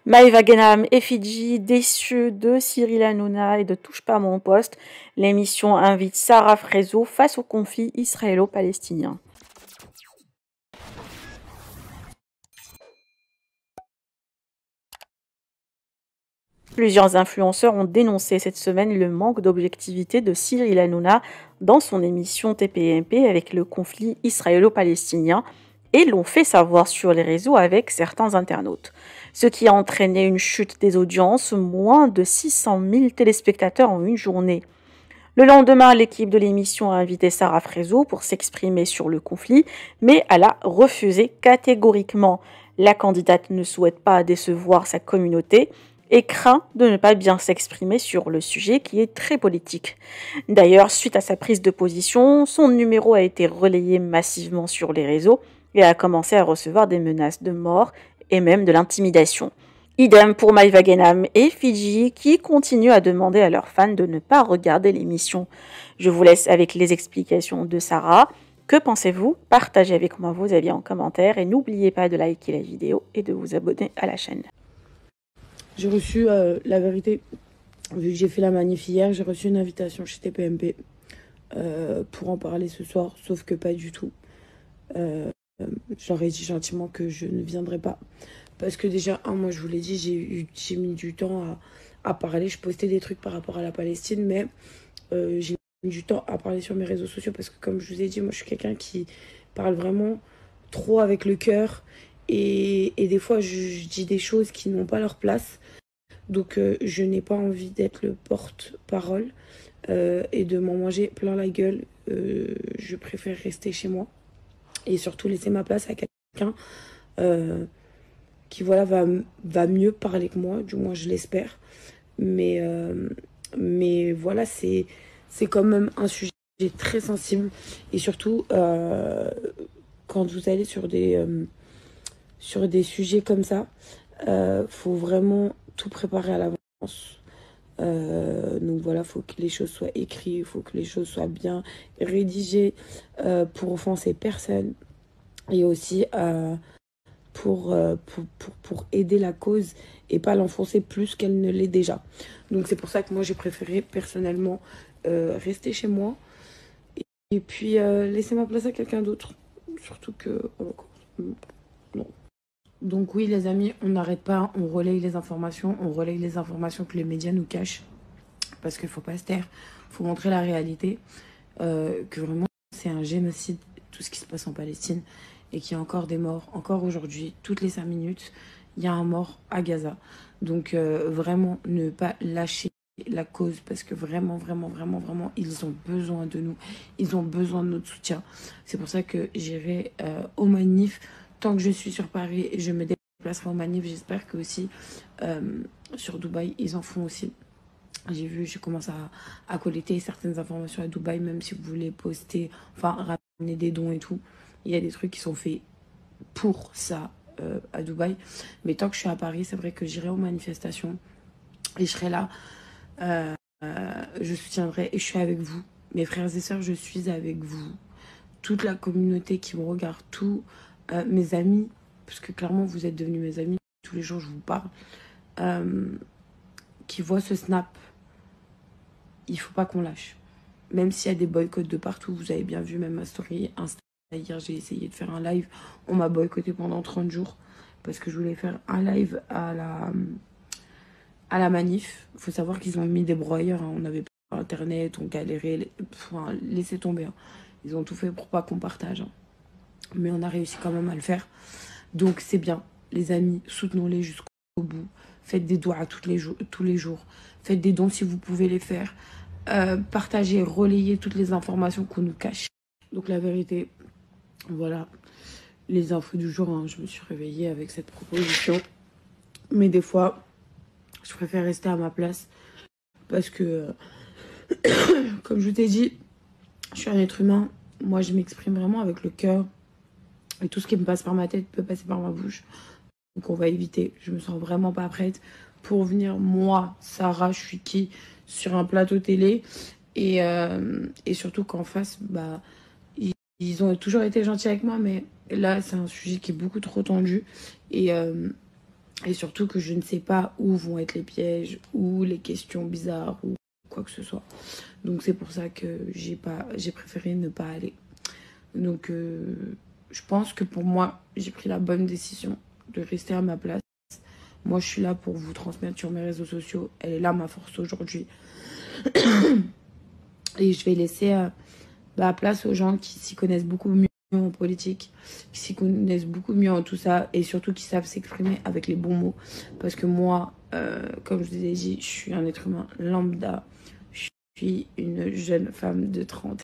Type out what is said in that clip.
Maëva Guénam et Fidji, déçus de Cyril Hanouna et de Touche pas à mon poste, l'émission invite Sarah Frézo face au conflit israélo-palestinien. Plusieurs influenceurs ont dénoncé cette semaine le manque d'objectivité de Cyril Hanouna dans son émission TPMP avec le conflit israélo-palestinien et l'ont fait savoir sur les réseaux avec certains internautes. Ce qui a entraîné une chute des audiences, moins de 600 000 téléspectateurs en une journée. Le lendemain, l'équipe de l'émission a invité Sarah Frézo pour s'exprimer sur le conflit, mais elle a refusé catégoriquement. La candidate ne souhaite pas décevoir sa communauté et craint de ne pas bien s'exprimer sur le sujet qui est très politique. D'ailleurs, suite à sa prise de position, son numéro a été relayé massivement sur les réseaux et a commencé à recevoir des menaces de mort et même de l'intimidation. Idem pour Maëva Guénam et Fidji qui continuent à demander à leurs fans de ne pas regarder l'émission. Je vous laisse avec les explications de Sarah. Que pensez-vous? Partagez avec moi vos avis en commentaire et n'oubliez pas de liker la vidéo et de vous abonner à la chaîne. J'ai reçu, la vérité, vu que j'ai fait la manif hier, j'ai reçu une invitation chez TPMP pour en parler ce soir, sauf que pas du tout. J'aurais dit gentiment que je ne viendrai pas. Parce que déjà, moi je vous l'ai dit, j'ai mis du temps à parler. Je postais des trucs par rapport à la Palestine, mais j'ai mis du temps à parler sur mes réseaux sociaux parce que comme je vous ai dit, moi je suis quelqu'un qui parle vraiment trop avec le cœur. Et des fois, je dis des choses qui n'ont pas leur place. Donc, je n'ai pas envie d'être le porte-parole et de m'en manger plein la gueule. Je préfère rester chez moi et surtout laisser ma place à quelqu'un qui voilà, va mieux parler que moi, du moins je l'espère. Mais voilà, c'est quand même un sujet très sensible. Et surtout, quand vous allez sur des sujets comme ça, faut vraiment tout préparer à l'avance. Donc voilà, faut que les choses soient écrites, il faut que les choses soient bien rédigées pour offenser personne et aussi pour aider la cause et pas l'enfoncer plus qu'elle ne l'est déjà. Donc c'est pour ça que moi j'ai préféré personnellement rester chez moi et puis laisser ma place à quelqu'un d'autre. Surtout que... non. Donc oui les amis, on n'arrête pas, on relaye les informations que les médias nous cachent. Parce qu'il ne faut pas se taire, il faut montrer la réalité, que vraiment c'est un génocide, tout ce qui se passe en Palestine, et qu'il y a encore des morts, encore aujourd'hui, toutes les 5 minutes, il y a un mort à Gaza. Donc vraiment ne pas lâcher la cause, parce que vraiment, ils ont besoin de nous, ils ont besoin de notre soutien. C'est pour ça que j'irai au manif. Tant que je suis sur Paris, je me déplacerai au manif. J'espère que aussi sur Dubaï, ils en font aussi. Je commence à collecter certaines informations à Dubaï, même si vous voulez poster, enfin ramener des dons et tout. Il y a des trucs qui sont faits pour ça à Dubaï. Mais tant que je suis à Paris, c'est vrai que j'irai aux manifestations et je serai là. Je soutiendrai et je suis avec vous. Mes frères et sœurs, je suis avec vous. Toute la communauté qui me regarde, tous mes amis, parce que clairement vous êtes devenus mes amis, tous les jours je vous parle, qui voient ce snap. Il faut pas qu'on lâche. Même s'il y a des boycotts de partout, vous avez bien vu même ma story Insta. Hier, j'ai essayé de faire un live. On m'a boycotté pendant 30 jours parce que je voulais faire un live à la manif. Il faut savoir qu'ils ont mis des broyeurs. Hein. On n'avait pas internet, on galérait. Enfin, laissez tomber. Hein. Ils ont tout fait pour pas qu'on partage. Hein. Mais on a réussi quand même à le faire. Donc c'est bien. Les amis, soutenons-les jusqu'au bout. Faites des doigts tous les jours. Faites des dons si vous pouvez les faire. Partagez, relayez toutes les informations qu'on nous cache. Donc la vérité, voilà, les infos du jour. Hein, je me suis réveillée avec cette proposition. Mais des fois, je préfère rester à ma place. Parce que, comme je t'ai dit, je suis un être humain. Moi, je m'exprime vraiment avec le cœur. Et tout ce qui me passe par ma tête peut passer par ma bouche. Donc on va éviter. Je me sens vraiment pas prête pour venir, moi, Sarah, je suis qui, sur un plateau télé. Et surtout qu'en face, bah, ils ont toujours été gentils avec moi. Mais là, c'est un sujet qui est beaucoup trop tendu. Et Et surtout que je ne sais pas où vont être les pièges ou les questions bizarres ou quoi que ce soit. Donc c'est pour ça que j'ai préféré ne pas aller. Donc je pense que pour moi, j'ai pris la bonne décision de rester à ma place. Moi, je suis là pour vous transmettre sur mes réseaux sociaux. Elle est là, ma force aujourd'hui. Et je vais laisser place aux gens qui s'y connaissent beaucoup mieux en politique, qui s'y connaissent beaucoup mieux en tout ça, et surtout qui savent s'exprimer avec les bons mots. Parce que moi, comme je vous ai dit, je suis un être humain lambda. Je suis une jeune femme de 30